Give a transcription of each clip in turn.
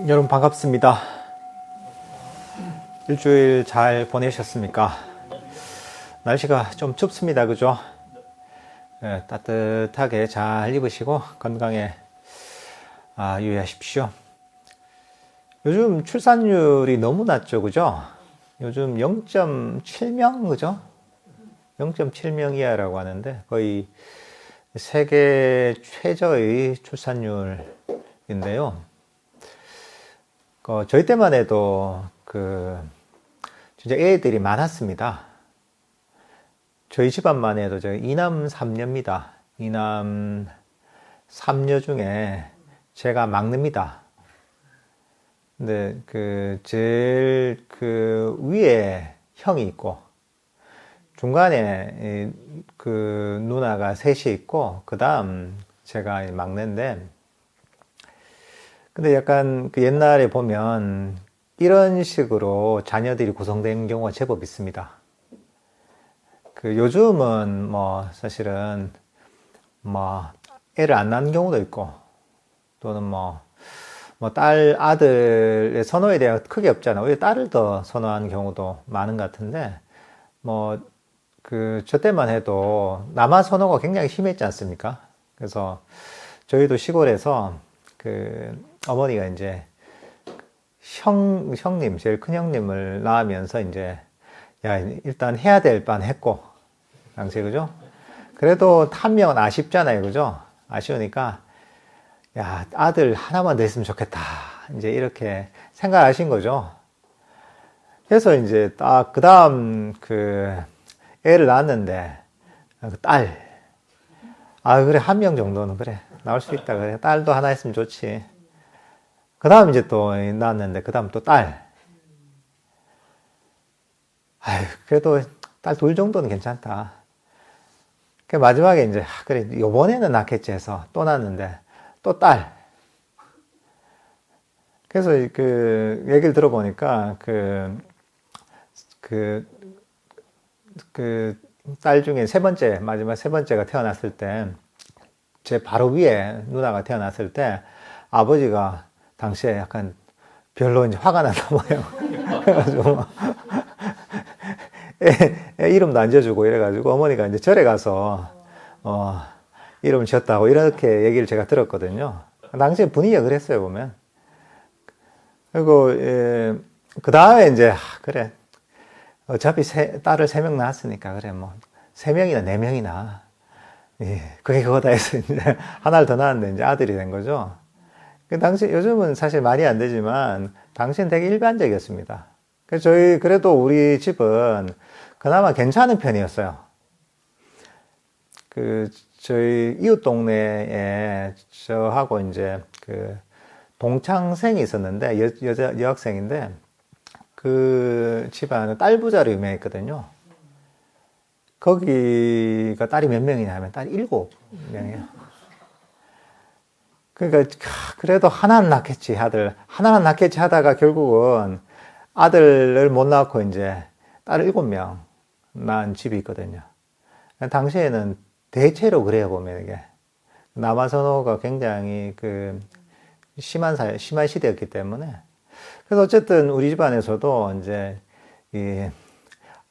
여러분 반갑습니다. 일주일 잘 보내셨습니까? 날씨가 좀 춥습니다. 그죠? 네, 따뜻하게 잘 입으시고 건강에 유의하십시오. 요즘 출산율이 너무 낮죠. 그죠? 요즘 0.7명 그죠? 0.7명 이하라고 하는데 거의 세계 최저의 출산율인데요. 저희 때만 해도 진짜 애들이 많았습니다. 저희 집안만 해도 저희 이남 3녀입니다. 이남 3녀 중에 제가 막내입니다. 근데 제일 위에 형이 있고 중간에 누나가 셋이 있고 그 다음 제가 막내인데, 근데 약간 옛날에 보면 이런 식으로 자녀들이 구성된 경우가 제법 있습니다. 요즘은 사실은 애를 안 낳는 경우도 있고 또는 딸, 아들의 선호에 대한 크게 없잖아요. 오히려 딸을 더 선호하는 경우도 많은 것 같은데, 저 때만 해도 남아 선호가 굉장히 심했지 않습니까? 그래서 저희도 시골에서 어머니가 이제 형님, 제일 큰 형님을 낳으면서 이제, 야, 일단 해야 될 반 했고, 당시에, 그죠? 그래도 한 명은 아쉽잖아요. 그죠? 아쉬우니까, 야, 아들 하나만 더 있으면 좋겠다. 이제 이렇게 생각하신 거죠. 그래서 이제 딱, 그 다음, 애를 낳았는데, 딸. 그래, 한 명 정도는, 그래. 나올 수 있다. 그래. 딸도 하나 있으면 좋지. 그 다음 이제 또 낳았는데, 그 다음 또 딸. 그래도 딸 둘 정도는 괜찮다. 마지막에 이제, 그래, 요번에는 낳겠지 해서 또 낳았는데, 또 딸. 그래서 얘기를 들어보니까, 딸 중에 마지막 세 번째가 태어났을 때, 제 바로 위에 누나가 태어났을 때, 아버지가 당시에 약간 별로 이제 화가 났나 봐요. 그래가지고, 애 이름도 안 지어주고 이래가지고, 어머니가 이제 절에 가서, 이름을 지었다고 이렇게 얘기를 제가 들었거든요. 당시에 분위기가 그랬어요, 보면. 그리고, 그 다음에 이제, 그래. 어차피 딸을 3명 낳았으니까, 그래, 3명이나 4명이나. 예, 그게 그거다 해서 이제 하나를 더 낳았는데 이제 아들이 된 거죠. 요즘은 사실 말이 안 되지만, 당시엔 되게 일반적이었습니다. 그래도 우리 집은 그나마 괜찮은 편이었어요. 저희 이웃 동네에 저하고 이제 동창생이 있었는데, 여학생인데, 그 집안은 딸 부자로 유명했거든요. 거기가 딸이 몇 명이냐 하면 딸이 7명이에요. 그러니까, 그래도 하나는 낳겠지, 아들. 하나는 낳겠지 하다가 결국은 아들을 못 낳고 이제 딸을 7명 낳은 집이 있거든요. 당시에는 대체로 그래요, 보면 이게. 남아 선호가 굉장히 심한 시대였기 때문에. 그래서 어쨌든 우리 집안에서도 이제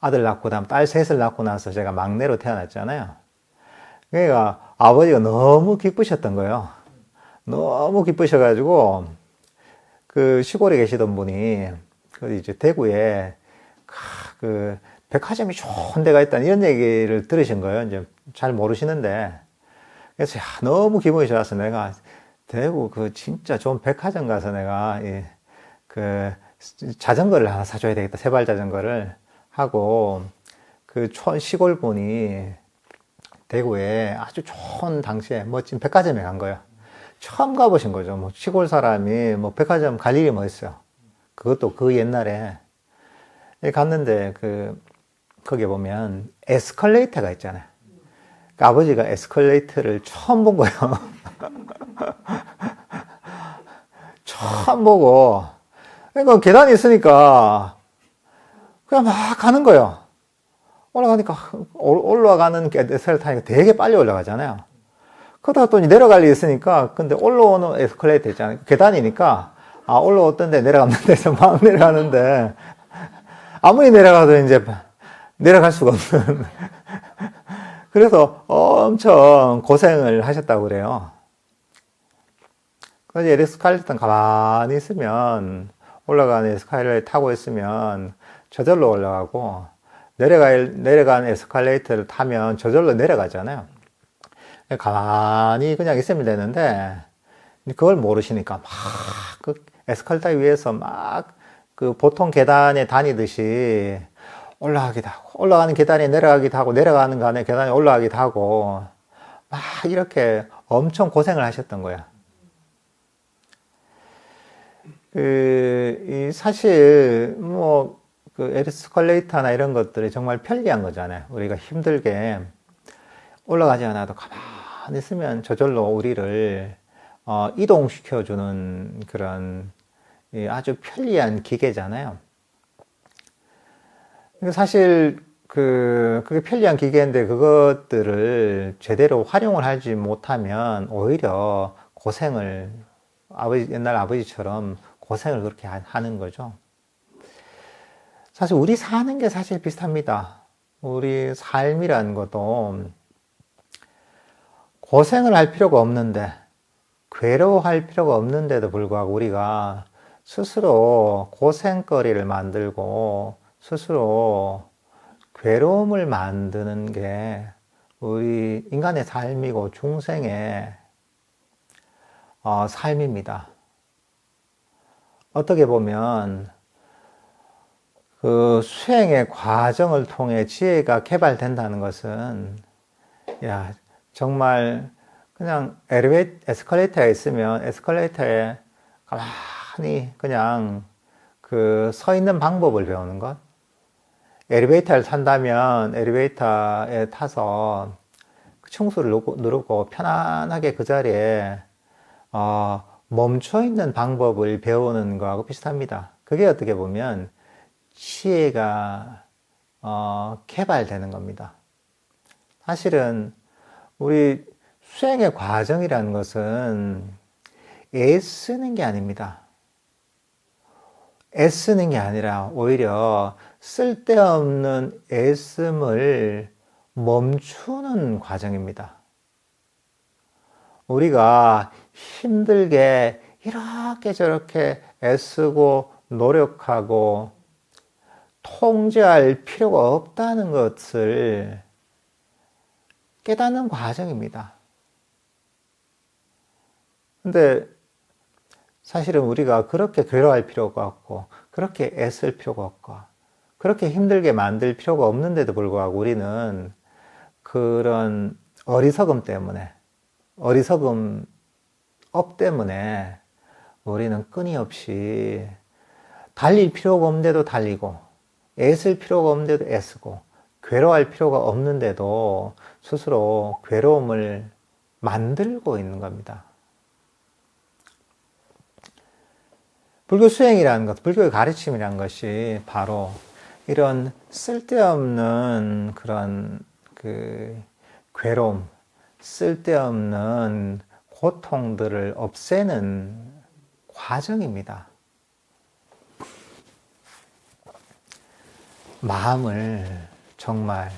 아들 낳고 다음 딸 셋을 낳고 나서 제가 막내로 태어났잖아요. 그러니까 아버지가 너무 기쁘셨던 거예요. 너무 기쁘셔가지고 시골에 계시던 분이 이제 대구에 백화점이 좋은 데가 있다 이런 얘기를 들으신 거예요. 이제 잘 모르시는데. 그래서 너무 기분이 좋아서 내가 대구 진짜 좋은 백화점 가서 내가 자전거를 하나 사줘야 되겠다. 세발 자전거를 하고 시골 분이 대구에 아주 좋은 당시에 멋진 백화점에 간 거예요. 처음 가보신 거죠. 시골 사람이 백화점 갈 일이 뭐 있어요. 그것도 옛날에 갔는데 거기에 보면 에스컬레이터가 있잖아요. 아버지가 에스컬레이터를 처음 본 거예요. 처음 보고, 그러니까 계단이 있으니까 그냥 막 가는 거예요. 올라가는 에스컬레이터 타니까 되게 빨리 올라가잖아요. 그러다가 또 내려갈 일이 있으니까, 근데 올라오는 에스컬레이터 있잖아요. 계단이니까 올라왔던데 내려가는 데서 막 내려가는데, 아무리 내려가도 이제 내려갈 수가 없는. 그래서 엄청 고생을 하셨다고 그래요. 그래서 에스컬레이터는 가만히 있으면, 올라가는 에스컬레이터를 타고 있으면 저절로 올라가고, 내려간 에스컬레이터를 타면 저절로 내려가잖아요. 가만히 그냥 있으면 되는데, 그걸 모르시니까 막 그 에스컬레이터 위에서 막 그 보통 계단에 다니듯이 올라가기도 하고, 올라가는 계단에 내려가기도 하고, 내려가는 계단에 올라가기도 하고, 막 이렇게 엄청 고생을 하셨던 거야. 사실, 그 에스컬레이터나 이런 것들이 정말 편리한 거잖아요. 우리가 힘들게 올라가지 않아도 가만히 있으면 저절로 우리를 이동시켜주는 그런 아주 편리한 기계잖아요. 사실 그게 편리한 기계인데 그것들을 제대로 활용을 하지 못하면 오히려 고생을 옛날 아버지처럼 고생을 그렇게 하는 거죠. 사실 우리 사는 게 사실 비슷합니다. 우리 삶이라는 것도 고생을 할 필요가 없는데, 괴로워할 필요가 없는데도 불구하고 우리가 스스로 고생거리를 만들고 스스로 괴로움을 만드는 게 우리 인간의 삶이고 중생의 삶입니다. 어떻게 보면 그 수행의 과정을 통해 지혜가 개발된다는 것은, 정말 그냥 에스컬레이터에 있으면 에스컬레이터에 가만히 그냥 그 서 있는 방법을 배우는 것. 엘리베이터를 탄다면 엘리베이터에 타서 층수를 누르고 편안하게 그 자리에 멈춰 있는 방법을 배우는 거하고 비슷합니다. 그게 어떻게 보면 지혜가 개발되는 겁니다. 사실은 우리 수행의 과정이라는 것은 애쓰는 게 아닙니다. 애쓰는 게 아니라 오히려 쓸데없는 애씀을 멈추는 과정입니다. 우리가 힘들게 이렇게 저렇게 애쓰고 노력하고 통제할 필요가 없다는 것을 깨닫는 과정입니다. 근데 사실은 우리가 그렇게 괴로워할 필요가 없고, 그렇게 애쓸 필요가 없고, 그렇게 힘들게 만들 필요가 없는데도 불구하고 우리는 그런 어리석음 때문에, 업 때문에 우리는 끊임없이 달릴 필요가 없는데도 달리고, 애쓸 필요가 없는데도 애쓰고, 괴로워할 필요가 없는데도 스스로 괴로움을 만들고 있는 겁니다. 불교 수행이라는 것, 불교의 가르침이라는 것이 바로 이런 쓸데없는 그런 괴로움, 쓸데없는 고통들을 없애는 과정입니다. 마음을 정말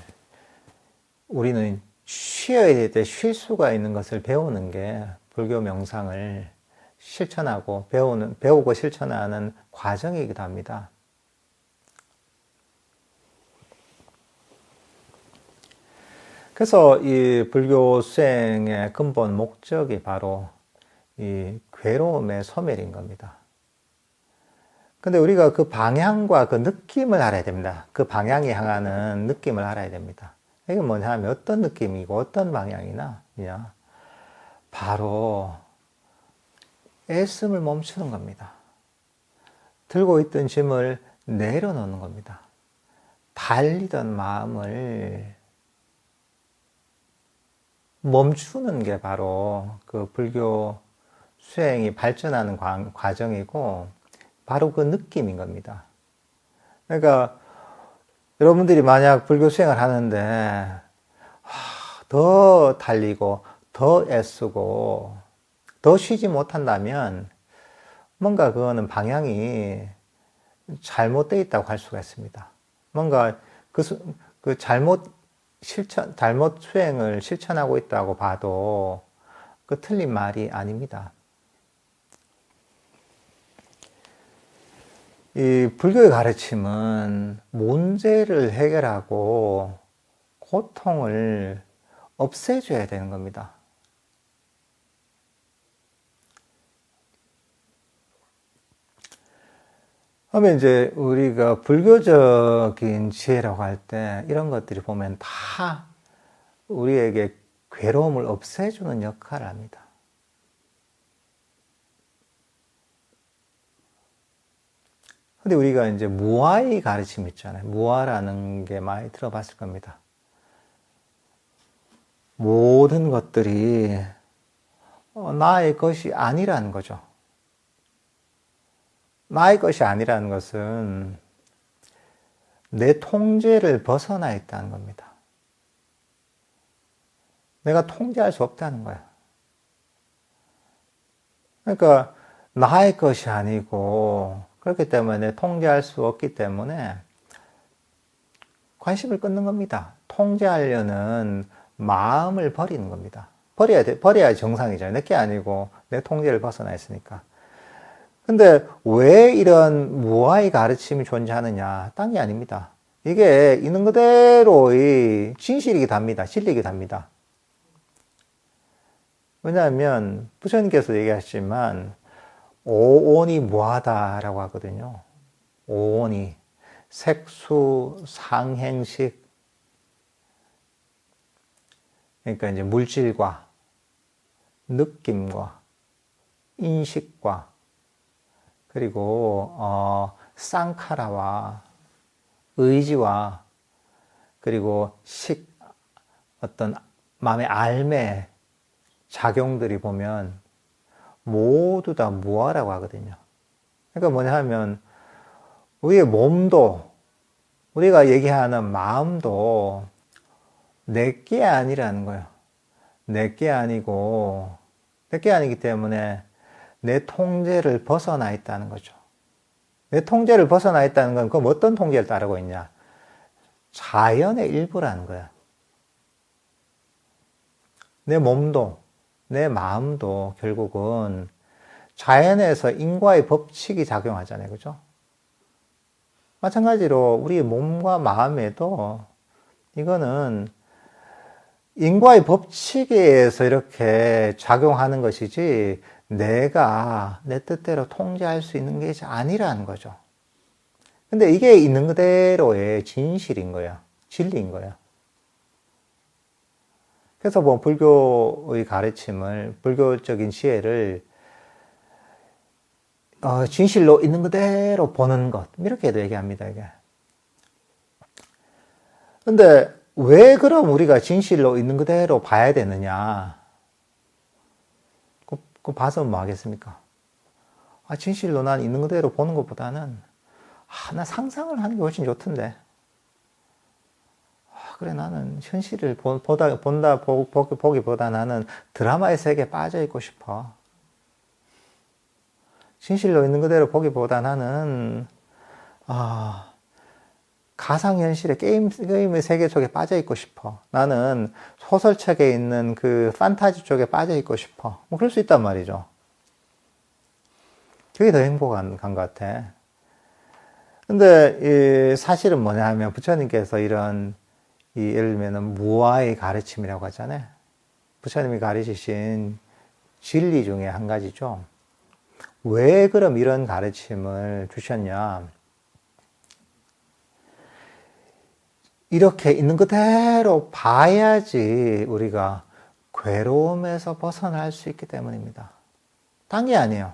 우리는 쉬어야 될 때 쉴 수가 있는 것을 배우는 게 불교 명상을 실천하고 배우고 실천하는 과정이기도 합니다. 그래서 이 불교 수행의 근본 목적이 바로 이 괴로움의 소멸인 겁니다. 근데 우리가 그 방향과 그 느낌을 알아야 됩니다. 그 방향에 향하는 느낌을 알아야 됩니다. 이게 뭐냐 하면 어떤 느낌이고 어떤 방향이냐, 바로 애씀을 멈추는 겁니다. 들고 있던 짐을 내려놓는 겁니다. 달리던 마음을 멈추는 게 바로 그 불교 수행이 발전하는 과정이고, 바로 그 느낌인 겁니다. 그러니까 여러분들이 만약 불교 수행을 하는데 더 달리고 더 애쓰고 더 쉬지 못한다면 뭔가 그거는 방향이 잘못되어 있다고 할 수가 있습니다. 뭔가 그 잘못 수행을 실천하고 있다고 봐도 그 틀린 말이 아닙니다. 이 불교의 가르침은 문제를 해결하고 고통을 없애줘야 되는 겁니다. 그러면 이제 우리가 불교적인 지혜라고 할 때 이런 것들이 보면 다 우리에게 괴로움을 없애주는 역할을 합니다. 근데 우리가 이제 무아의 가르침 있잖아요. 무아라는 게 많이 들어봤을 겁니다. 모든 것들이 나의 것이 아니라는 거죠. 나의 것이 아니라는 것은 내 통제를 벗어나 있다는 겁니다. 내가 통제할 수 없다는 거야. 그러니까 나의 것이 아니고 그렇기 때문에 통제할 수 없기 때문에 관심을 끊는 겁니다. 통제하려는 마음을 버리는 겁니다. 버려야 정상이잖아요. 내게 아니고 내 통제를 벗어나 있으니까. 근데 왜 이런 무아의 가르침이 존재하느냐? 딴 게 아닙니다. 이게 있는 그대로의 진실이기도 합니다. 진리이기도 합니다. 왜냐하면 부처님께서 얘기하시지만 오온이 무하다라고 하거든요. 오온이 색수, 상행식, 그러니까 이제 물질과 느낌과 인식과 그리고 쌍카라와 의지와 그리고 어떤 마음의 알매 작용들이 보면 모두 다 무아라고 하거든요. 그러니까 뭐냐 하면 우리의 몸도 우리가 얘기하는 마음도 내게 아니라는 거예요. 내게 아니고 내게 아니기 때문에 내 통제를 벗어나 있다는 거죠. 내 통제를 벗어나 있다는 건 그럼 어떤 통제를 따르고 있냐? 자연의 일부라는 거야. 내 몸도 내 마음도 결국은 자연에서 인과의 법칙이 작용하잖아요. 그죠? 마찬가지로 우리 몸과 마음에도 이거는 인과의 법칙에 의해서 이렇게 작용하는 것이지 내가 내 뜻대로 통제할 수 있는 게 아니라는 거죠. 근데 이게 있는 그대로의 진실인 거야. 진리인 거야. 그래서 뭐 불교의 가르침을, 불교적인 지혜를 진실로 있는 그대로 보는 것, 이렇게도 얘기합니다, 이게. 근데 왜 그럼 우리가 진실로 있는 그대로 봐야 되느냐? 그거 봐서 뭐 하겠습니까? 진실로 난 있는 그대로 보는 것보다는, 나 상상을 하는 게 훨씬 좋던데. 그래, 나는 현실을 보기보다 나는 드라마의 세계에 빠져 있고 싶어. 진실로 있는 그대로 보기보다 나는, 가상현실의 게임의 세계 속에 빠져 있고 싶어. 나는 소설책에 있는 그 판타지 쪽에 빠져 있고 싶어. 뭐 그럴 수 있단 말이죠. 그게 더 행복한 것 같아. 근데 사실은 뭐냐 하면 부처님께서 이런 예를 들면 무아의 가르침이라고 하잖아요. 부처님이 가르치신 진리 중에 한 가지죠. 왜 그럼 이런 가르침을 주셨냐? 이렇게 있는 그대로 봐야지 우리가 괴로움에서 벗어날 수 있기 때문입니다. 딴 게 아니에요.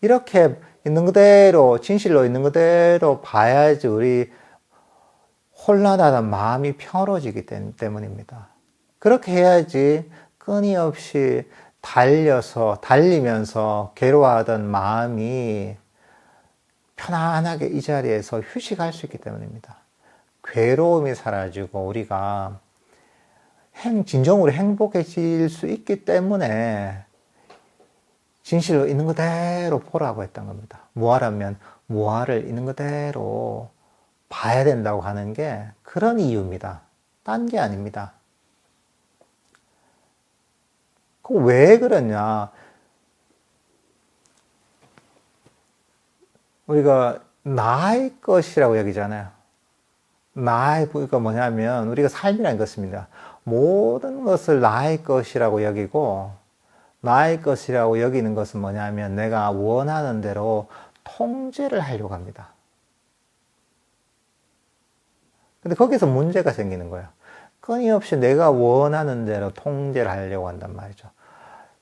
이렇게 있는 그대로, 진실로 있는 그대로 봐야지 우리 혼란하던 마음이 평화로워지기 때문입니다. 그렇게 해야지 끊임없이 달리면서 괴로워하던 마음이 편안하게 이 자리에서 휴식할 수 있기 때문입니다. 괴로움이 사라지고 우리가 진정으로 행복해질 수 있기 때문에 진실로 있는 그대로 보라고 했던 겁니다. 무아라면 무아를 있는 그대로 봐야 된다고 하는 게 그런 이유입니다. 딴 게 아닙니다. 왜 그러냐? 우리가 나의 것이라고 여기잖아요. 나의 부가 뭐냐면 우리가 삶이라는 것입니다. 모든 것을 나의 것이라고 여기고 나의 것이라고 여기는 것은 뭐냐면 내가 원하는 대로 통제를 하려고 합니다. 근데 거기서 문제가 생기는 거예요. 끊임없이 내가 원하는 대로 통제를 하려고 한단 말이죠.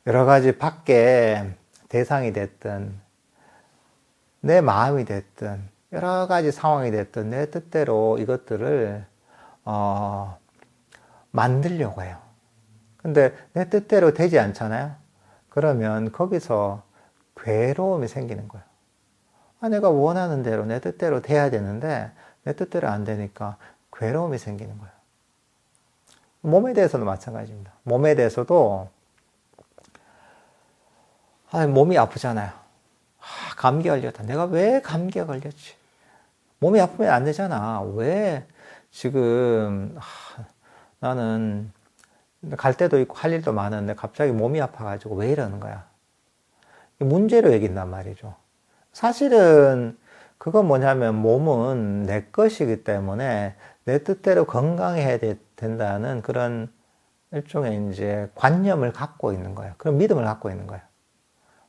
여러 가지 밖에 대상이 됐든 내 마음이 됐든 여러 가지 상황이 됐든 내 뜻대로 이것들을 만들려고 해요. 근데 내 뜻대로 되지 않잖아요. 그러면 거기서 괴로움이 생기는 거예요. 내가 원하는 대로 내 뜻대로 돼야 되는데 내 뜻대로 안 되니까 괴로움이 생기는 거예요. 몸에 대해서도 마찬가지입니다. 몸에 대해서도 몸이 아프잖아요. 감기 걸렸다. 내가 왜 감기가 걸렸지? 몸이 아프면 안 되잖아. 왜 지금 나는 갈 데도 있고 할 일도 많은데 갑자기 몸이 아파가지고 왜 이러는 거야? 문제로 여긴단 말이죠. 사실은 그건 뭐냐면 몸은 내 것이기 때문에 내 뜻대로 건강해야 된다는 그런 일종의 이제 관념을 갖고 있는 거예요. 그런 믿음을 갖고 있는 거예요.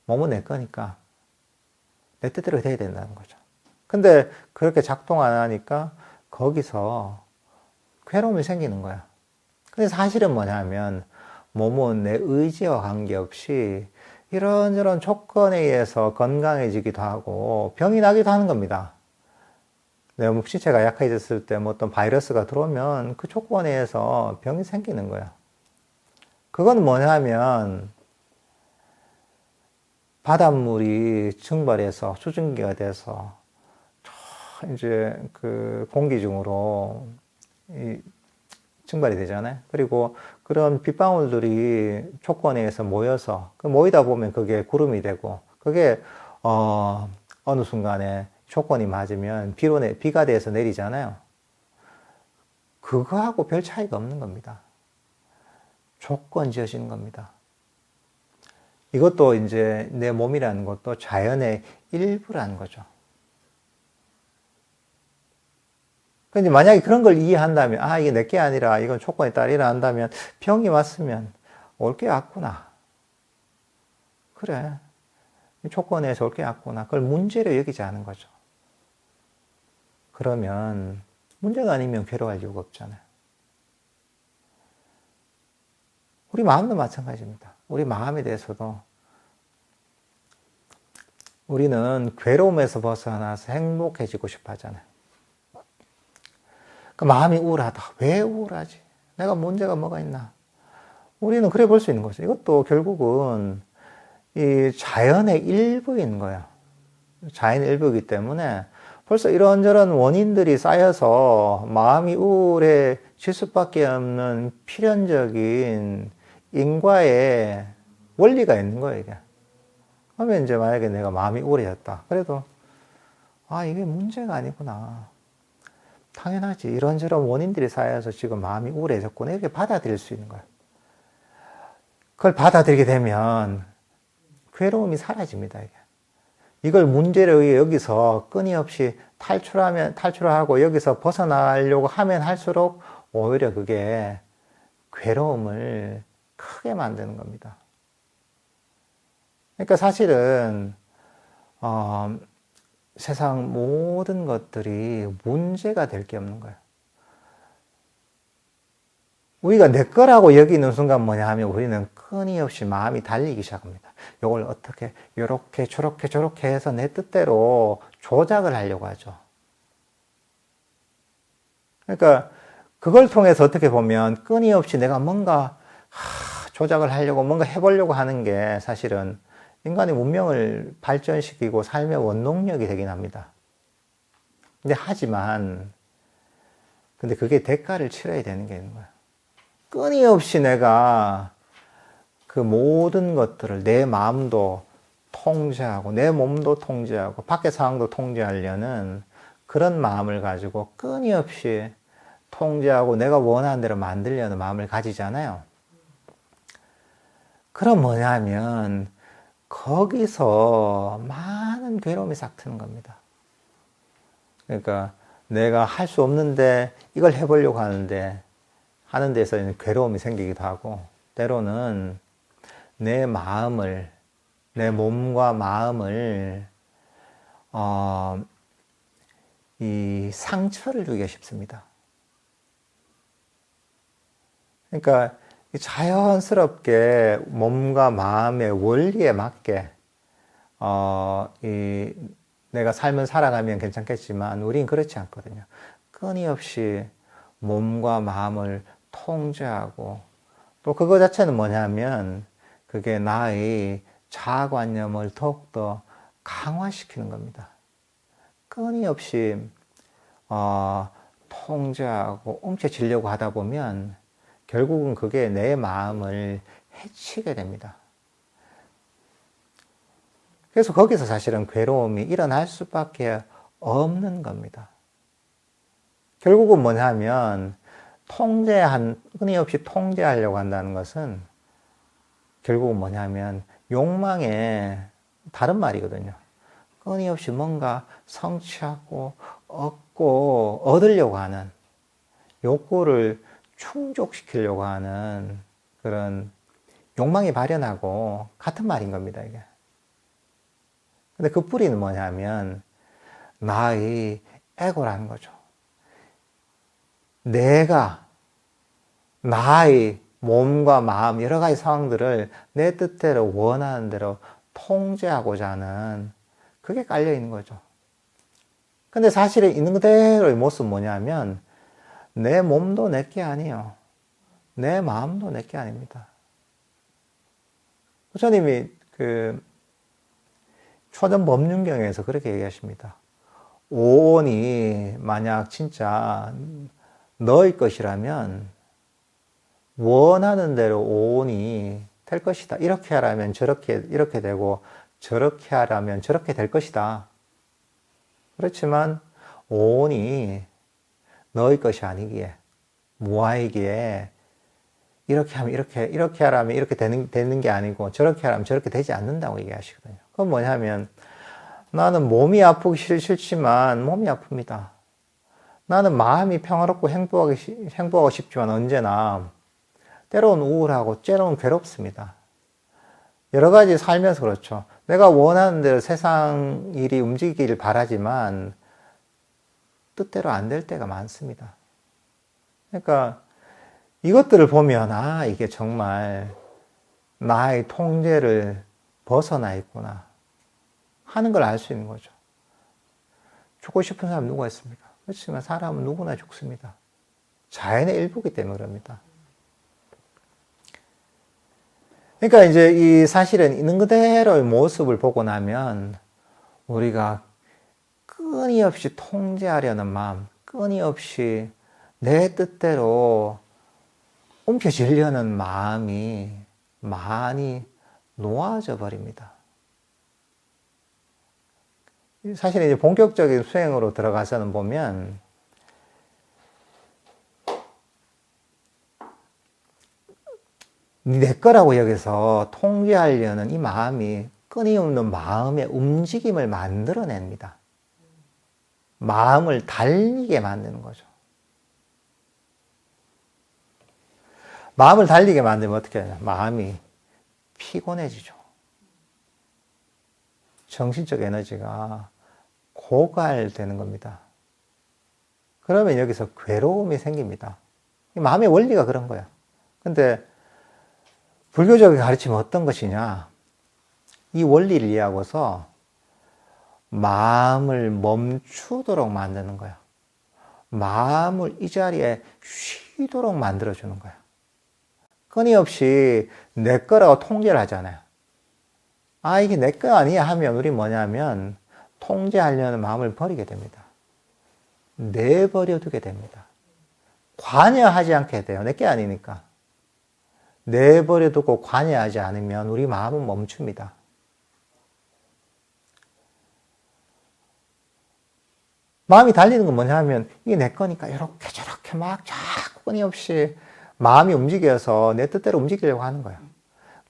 몸은 내 거니까 내 뜻대로 돼야 된다는 거죠. 근데 그렇게 작동 안 하니까 거기서 괴로움이 생기는 거야. 근데 사실은 뭐냐면 몸은 내 의지와 관계없이 이런저런 조건에 의해서 건강해지기도 하고 병이 나기도 하는 겁니다. 내 몸 신체가 약해졌을 때 뭐 어떤 바이러스가 들어오면 그 조건에 의해서 병이 생기는 거야. 그건 뭐냐면 바닷물이 증발해서 수증기가 돼서 이제 그 공기 중으로 증발이 되잖아요. 그리고 그런 빗방울들이 조건에 의해서 모여서 모이다 보면 그게 구름이 되고 그게 어느 순간에 조건이 맞으면 비가 돼서 내리잖아요. 그거하고 별 차이가 없는 겁니다. 조건 지어지는 겁니다. 이것도 이제 내 몸이라는 것도 자연의 일부라는 거죠. 근데 만약에 그런 걸 이해한다면, 이게 내게 아니라 이건 조건에 따라 한다면 병이 왔으면 올 게 왔구나. 그래. 조건에서 올 게 왔구나. 그걸 문제로 여기지 않은 거죠. 그러면 문제가 아니면 괴로워할 이유가 없잖아요. 우리 마음도 마찬가지입니다. 우리 마음에 대해서도 우리는 괴로움에서 벗어나서 행복해지고 싶어 하잖아요. 그 마음이 우울하다. 왜 우울하지? 내가 문제가 뭐가 있나? 우리는 그래 볼 수 있는 거죠. 이것도 결국은 이 자연의 일부인 거예요. 자연의 일부이기 때문에 벌써 이런저런 원인들이 쌓여서 마음이 우울해질 수밖에 없는 필연적인 인과의 원리가 있는 거예요, 이게. 그러면 이제 만약에 내가 마음이 우울해졌다. 그래도, 이게 문제가 아니구나. 당연하지. 이런저런 원인들이 쌓여서 지금 마음이 우울해졌구나. 이렇게 받아들일 수 있는 거예요. 그걸 받아들이게 되면 괴로움이 사라집니다, 이게. 이걸 문제로 여기서 끊임없이 탈출하고 여기서 벗어나려고 하면 할수록 오히려 그게 괴로움을 크게 만드는 겁니다. 그러니까 사실은 세상 모든 것들이 문제가 될 게 없는 거예요. 우리가 내 거라고 여기는 순간 뭐냐 하면 우리는 끊임없이 마음이 달리기 시작합니다. 이걸 어떻게 요렇게 저렇게 해서 내 뜻대로 조작을 하려고 하죠. 그러니까 그걸 통해서 어떻게 보면 끊임없이 내가 뭔가 조작을 하려고 뭔가 해보려고 하는 게 사실은 인간의 문명을 발전시키고 삶의 원동력이 되긴 합니다. 근데 그게 대가를 치러야 되는 게 있는 거예요. 끊임없이 내가 그 모든 것들을 내 마음도 통제하고 내 몸도 통제하고 밖의 상황도 통제하려는 그런 마음을 가지고 끊임없이 통제하고 내가 원하는 대로 만들려는 마음을 가지잖아요. 그럼 뭐냐면 거기서 많은 괴로움이 싹 트는 겁니다. 그러니까 내가 할 수 없는데 이걸 해보려고 하는 데서 괴로움이 생기기도 하고, 때로는 내 마음을, 내 몸과 마음을 이 상처를 주기가 쉽습니다. 그러니까 자연스럽게 몸과 마음의 원리에 맞게 내가 삶을 살아가면 괜찮겠지만 우린 그렇지 않거든요. 끊임없이 몸과 마음을 통제하고, 또 그거 자체는 뭐냐면 그게 나의 자아관념을 더욱더 강화시키는 겁니다. 끊임없이 통제하고 움켜쥐려고 하다 보면 결국은 그게 내 마음을 해치게 됩니다. 그래서 거기서 사실은 괴로움이 일어날 수밖에 없는 겁니다. 결국은 뭐냐면 끊임없이 통제하려고 한다는 것은 결국은 뭐냐면 욕망의 다른 말이거든요. 끊임없이 뭔가 성취하고 얻고 얻으려고 하는, 욕구를 충족시키려고 하는 그런 욕망이 발현하고 같은 말인 겁니다, 이게. 근데 그 뿌리는 뭐냐면 나의 에고라는 거죠. 내가 나의 몸과 마음 여러 가지 상황들을 내 뜻대로 원하는 대로 통제하고자 하는, 그게 깔려 있는 거죠. 근데 사실은 있는 그대로의 모습은 뭐냐면 내 몸도 내게 아니에요. 내 마음도 내게 아닙니다. 부처님이 초전 법륜경에서 그렇게 얘기하십니다. 오온이 만약 진짜 너의 것이라면 원하는 대로 오온이 될 것이다. 이렇게 하라면 이렇게 되고, 저렇게 하라면 저렇게 될 것이다. 그렇지만 오온이 너의 것이 아니기에, 무아이기에 이렇게 하면 이렇게 하라면 이렇게 되는 게 아니고, 저렇게 하라면 저렇게 되지 않는다고 얘기하시거든요. 그건 뭐냐면 나는 몸이 아프기 싫지만 몸이 아픕니다. 나는 마음이 평화롭고 행복하고 싶지만 언제나 때로는 우울하고 때로는 괴롭습니다. 여러 가지 살면서 그렇죠. 내가 원하는 대로 세상 일이 움직이기를 바라지만 뜻대로 안 될 때가 많습니다. 그러니까 이것들을 보면 이게 정말 나의 통제를 벗어나 있구나 하는 걸 알 수 있는 거죠. 죽고 싶은 사람 누가 있습니까? 그렇지만 사람은 누구나 죽습니다. 자연의 일부이기 때문에 그럽니다. 그러니까 이제 이 사실은 있는 그대로의 모습을 보고 나면 우리가 끊임없이 통제하려는 마음, 끊임없이 내 뜻대로 움켜쥐려는 마음이 많이 놓아져 버립니다. 사실 이제 본격적인 수행으로 들어가서는 보면 내 거라고 여기서 통제하려는 이 마음이 끊임없는 마음의 움직임을 만들어냅니다. 마음을 달리게 만드는 거죠. 마음을 달리게 만들면 어떻게 하냐? 마음이 피곤해지죠. 정신적 에너지가 고갈되는 겁니다. 그러면 여기서 괴로움이 생깁니다. 마음의 원리가 그런 거야. 근데 불교적인 가르침은 어떤 것이냐? 이 원리를 이해하고서 마음을 멈추도록 만드는 거야. 마음을 이 자리에 쉬도록 만들어주는 거야. 끊임없이 내 거라고 통제를 하잖아요. 이게 내 거 아니야 하면 우리 뭐냐면 통제하려는 마음을 버리게 됩니다. 내버려 두게 됩니다. 관여하지 않게 돼요. 내 게 아니니까. 내버려 두고 관여하지 않으면 우리 마음은 멈춥니다. 마음이 달리는 건 뭐냐 하면 이게 내 거니까 이렇게 저렇게 막 자꾸 끊임없이 마음이 움직여서 내 뜻대로 움직이려고 하는 거예요.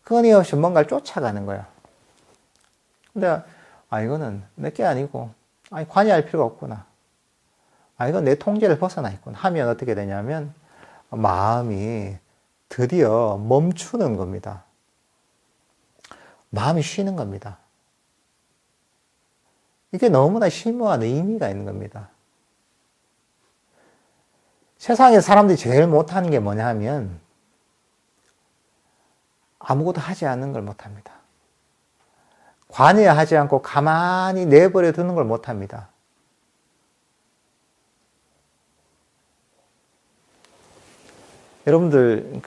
끊임없이 뭔가를 쫓아가는 거예요. 근데 이거는 내 게 아니고 관여할 필요가 없구나. 이건 내 통제를 벗어나 있구나 하면 어떻게 되냐면 마음이 드디어 멈추는 겁니다. 마음이 쉬는 겁니다. 이게 너무나 심오한 의미가 있는 겁니다. 세상에 사람들이 제일 못하는 게 뭐냐 하면 아무것도 하지 않는 걸 못합니다. 관여하지 않고 가만히 내버려 두는 걸 못합니다. 여러분들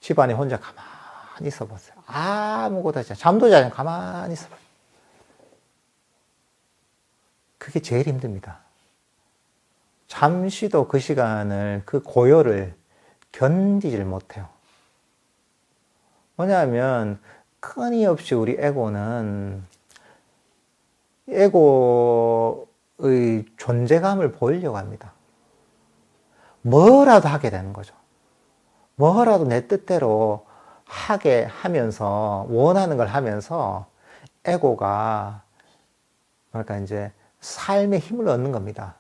집안에 혼자 가만히 있어 보세요. 아무것도 하지 않고 잠도 자지 않고 가만히 있어 보세요. 그게 제일 힘듭니다. 잠시도 그 시간을, 그 고요를 견디질 못해요. 뭐냐면 끊임없이 우리 에고는 에고의 존재감을 보이려고 합니다. 뭐라도 하게 되는 거죠. 뭐라도 내 뜻대로 하게 하면서, 원하는 걸 하면서 에고가 뭐랄까 이제 삶의 힘을 얻는 겁니다.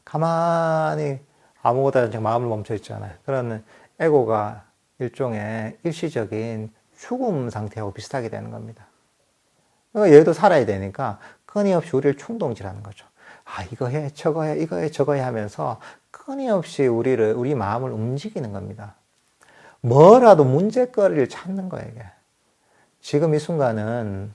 가만히 아무것도 하지 않고 마음을 멈춰 있잖아요. 그러면 에고가 일종의 일시적인 죽음 상태하고 비슷하게 되는 겁니다. 그러니까 얘도 살아야 되니까 끊임없이 우리를 충동질하는 거죠. 이거 해, 저거 해, 이거 해, 저거 해 하면서 끊임없이 우리 마음을 움직이는 겁니다. 뭐라도 문제거리를 찾는 거예요, 이게. 지금 이 순간은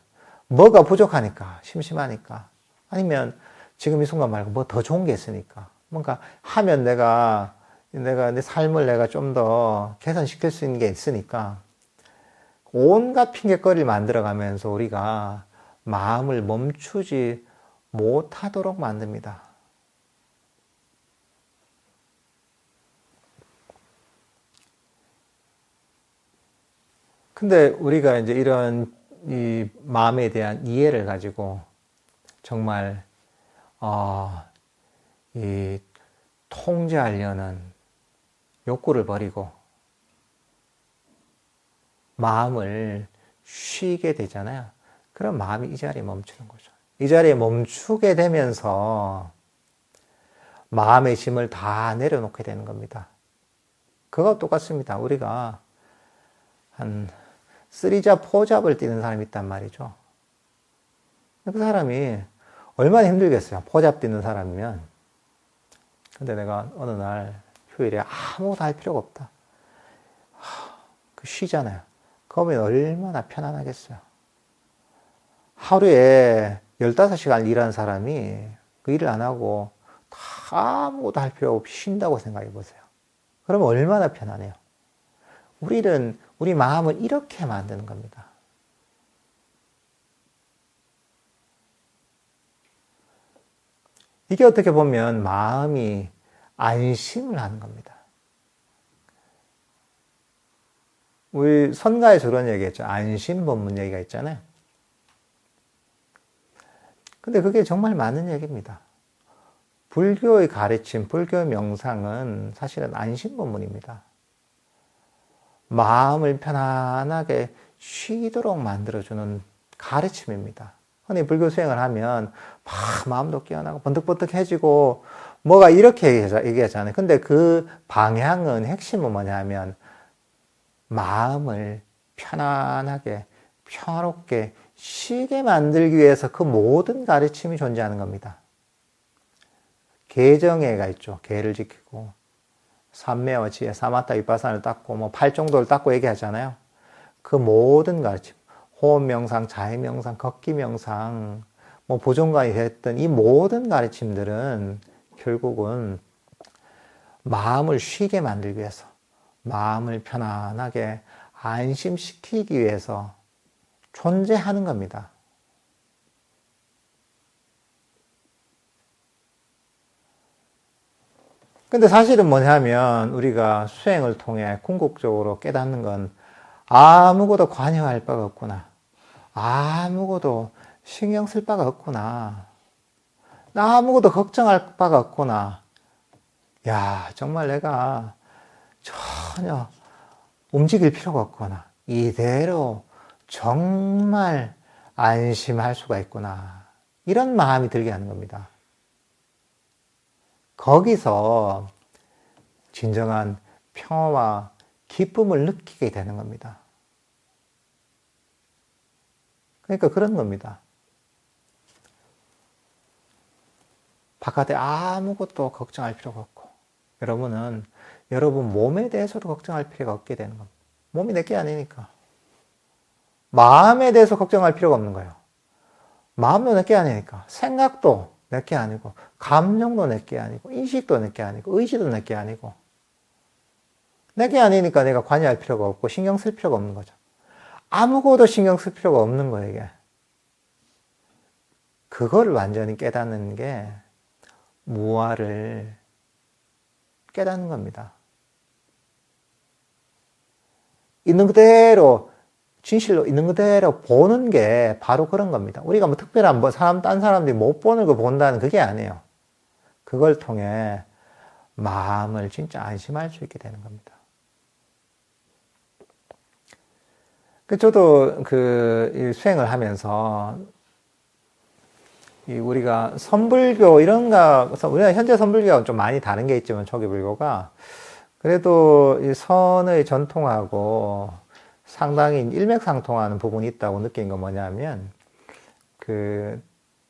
뭐가 부족하니까, 심심하니까. 아니면 지금 이 순간 말고 뭐 더 좋은 게 있으니까. 뭔가 하면 내가 내 삶을 내가 좀 더 개선시킬 수 있는 게 있으니까 온갖 핑계거리를 만들어가면서 우리가 마음을 멈추지 못하도록 만듭니다. 근데 우리가 이제 이런 이 마음에 대한 이해를 가지고 정말 이 통제하려는 욕구를 버리고 마음을 쉬게 되잖아요. 그럼 마음이 이 자리에 멈추는 거죠. 이 자리에 멈추게 되면서 마음의 짐을 다 내려놓게 되는 겁니다. 그거 똑같습니다. 우리가 한 3잡, 4잡을 뛰는 사람이 있단 말이죠. 그 사람이 얼마나 힘들겠어요. 4잡 뛰는 사람이면. 근데 내가 어느 날 휴일에 아무것도 할 필요가 없다. 쉬잖아요. 그러면 얼마나 편안하겠어요. 하루에 15시간 일하는 사람이 그 일을 안 하고 다 아무것도 할 필요 없이 쉰다고 생각해 보세요. 그러면 얼마나 편안해요. 우리 마음을 이렇게 만드는 겁니다. 이게 어떻게 보면 마음이 안심을 하는 겁니다. 우리 선가에서 그런 얘기했죠. 안심법문 얘기가 있잖아요. 근데 그게 정말 맞는 얘기입니다. 불교의 가르침, 불교의 명상은 사실은 안심법문입니다. 마음을 편안하게 쉬도록 만들어주는 가르침입니다. 흔히 불교 수행을 하면 막 마음도 깨어나고 번뜩번뜩해지고 뭐가 이렇게 얘기하잖아요. 근데 그 방향은 핵심은 뭐냐 하면 마음을 편안하게 평화롭게 쉬게 만들기 위해서 그 모든 가르침이 존재하는 겁니다. 계정애가 있죠. 계를 지키고 삼매와 지혜, 사마타 위파사나를 닦고 뭐 팔정도를 닦고 얘기하잖아요. 그 모든 가르침, 호흡 명상, 자해 명상, 걷기 명상, 뭐 보존관이 했던 이 모든 가르침들은 결국은 마음을 쉬게 만들기 위해서, 마음을 편안하게 안심시키기 위해서 존재하는 겁니다. 근데 사실은 뭐냐면 우리가 수행을 통해 궁극적으로 깨닫는 건 아무것도 관여할 바가 없구나. 아무것도 신경 쓸 바가 없구나. 나 아무것도 걱정할 바가 없구나. 야, 정말 내가 전혀 움직일 필요가 없구나. 이대로 정말 안심할 수가 있구나. 이런 마음이 들게 하는 겁니다. 거기서 진정한 평화와 기쁨을 느끼게 되는 겁니다. 그러니까 그런 겁니다. 바깥에 아무것도 걱정할 필요가 없고, 여러분은 여러분 몸에 대해서도 걱정할 필요가 없게 되는 겁니다. 몸이 내게 아니니까. 마음에 대해서 걱정할 필요가 없는 거예요. 마음도 내게 아니니까. 생각도 내게 아니고, 감정도 내게 아니고, 인식도 내게 아니고, 의지도 내게 아니고. 내게 아니니까 내가 관여할 필요가 없고, 신경 쓸 필요가 없는 거죠. 아무것도 신경 쓸 필요가 없는 거예요, 이게. 그걸 완전히 깨닫는 게 무아를 깨닫는 겁니다. 있는 그대로, 진실로 있는 그대로 보는 게 바로 그런 겁니다. 우리가 뭐 특별한 딴 사람들이 못 보는 거 본다는 그게 아니에요. 그걸 통해 마음을 진짜 안심할 수 있게 되는 겁니다. 저도 수행을 하면서 우리가 선불교 우리가 현재 선불교가 좀 많이 다른 게 있지만 초기불교가 그래도 이 선의 전통하고 상당히 일맥상통하는 부분이 있다고 느낀 건 뭐냐면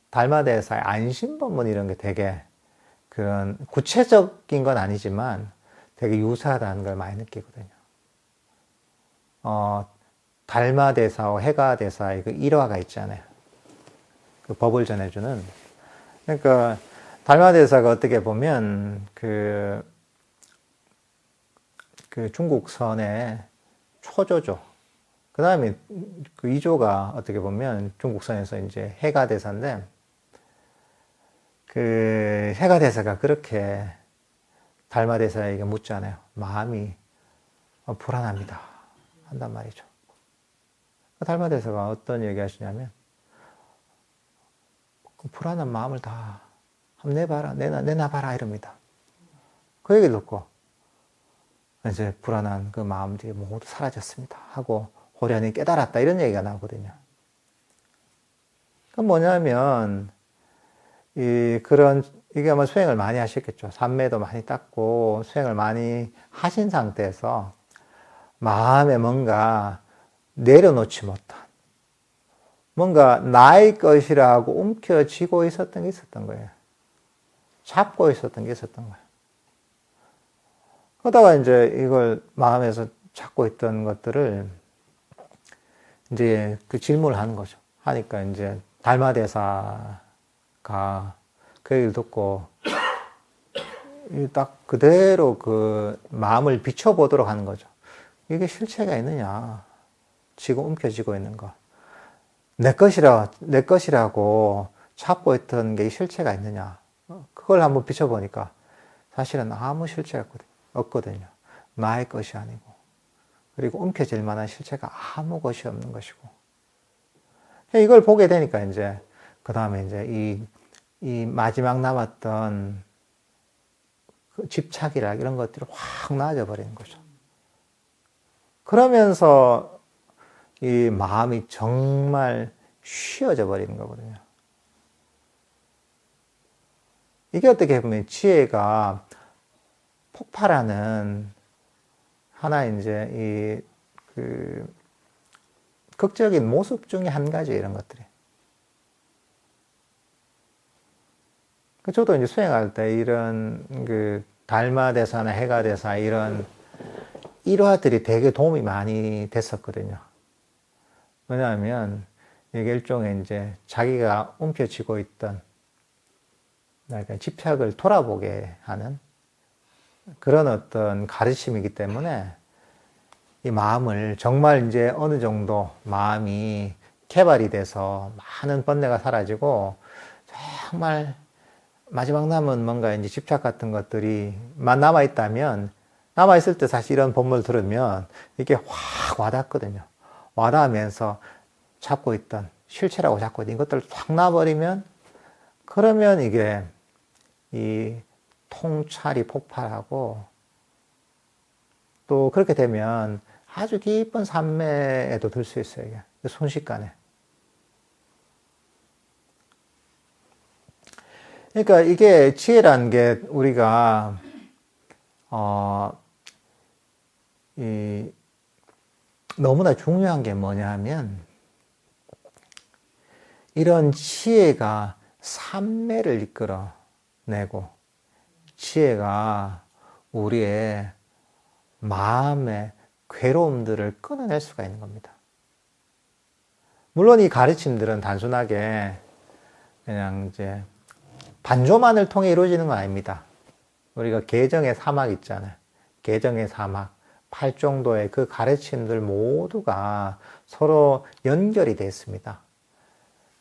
달마대사의 안심법문 이런 게 되게 그런 구체적인 건 아니지만 되게 유사하다는 걸 많이 느끼거든요. 달마대사와 해가대사의 그 일화가 있잖아요. 그 법을 전해주는. 그러니까 달마대사가 어떻게 보면 그 중국선의 초조죠. 그 다음에 그 이조가 어떻게 보면 중국선에서 이제 해가대사인데 그 해가대사가 그렇게 달마대사에게 묻잖아요. 마음이 불안합니다. 한단 말이죠. 달마대사가 어떤 얘기 하시냐면 그 불안한 마음을 다 한번 내놔봐라 이럽니다. 그 얘기를 듣고 이제 불안한 그 마음들이 모두 사라졌습니다 하고 호련히 깨달았다 이런 얘기가 나오거든요. 그건 뭐냐면 이게 아마 수행을 많이 하셨겠죠. 삼매도 많이 닦고 수행을 많이 하신 상태에서 마음에 뭔가 내려놓지 못한 뭔가 나의 것이라고 움켜쥐고 있었던 게 있었던 거예요. 잡고 있었던 게 있었던 거예요. 그러다가 이제 이걸 마음에서 잡고 있던 것들을 이제 그 질문을 하는 거죠. 하니까 이제 달마대사가 그 얘기를 듣고 딱 그대로 그 마음을 비춰보도록 하는 거죠. 이게 실체가 있느냐? 지금 움켜쥐고 있는 거. 내 것이라고 잡고 있던 게 실체가 있느냐. 그걸 한번 비춰보니까 사실은 아무 실체가 없거든요. 나의 것이 아니고. 그리고 움켜질 만한 실체가 아무 것이 없는 것이고. 이걸 보게 되니까 이제, 그 다음에 이제 이 마지막 남았던 그 집착이라 이런 것들이 확 나아져 버리는 거죠. 그러면서 이 마음이 정말 쉬어져 버리는 거거든요. 이게 어떻게 보면 지혜가 폭발하는 하나의 이제 극적인 모습 중에 한 가지 이런 것들이. 저도 이제 수행할 때 이런 달마대사나 해가대사 이런 일화들이 되게 도움이 많이 됐었거든요. 왜냐하면 이게 일종의 이제 자기가 움켜쥐고 있던 그러니까 집착을 돌아보게 하는 그런 어떤 가르침이기 때문에 이 마음을 정말 이제 어느 정도 마음이 개발이 돼서 많은 번뇌가 사라지고 정말 마지막 남은 뭔가 이제 집착 같은 것들이만 남아있다면 남아있을 때 사실 이런 법문을 들으면 이게 확 와닿거든요. 와닿으면서 잡고 있던 실체라고 자꾸 이것들을 확 놔버리면, 그러면 이게 이 통찰이 폭발하고, 또 그렇게 되면 아주 깊은 산매에도 들 수 있어요. 이게 순식간에. 그러니까 이게 지혜라는 게 우리가 너무나 중요한 게 뭐냐 하면, 이런 지혜가 산매를 이끌어내고, 지혜가 우리의 마음의 괴로움들을 끊어낼 수가 있는 겁니다. 물론 이 가르침들은 단순하게 그냥 이제 반조만을 통해 이루어지는 건 아닙니다. 우리가 계정의 사막 있잖아요. 계정의 사막, 팔정도의 그 가르침들 모두가 서로 연결이 되어 있습니다.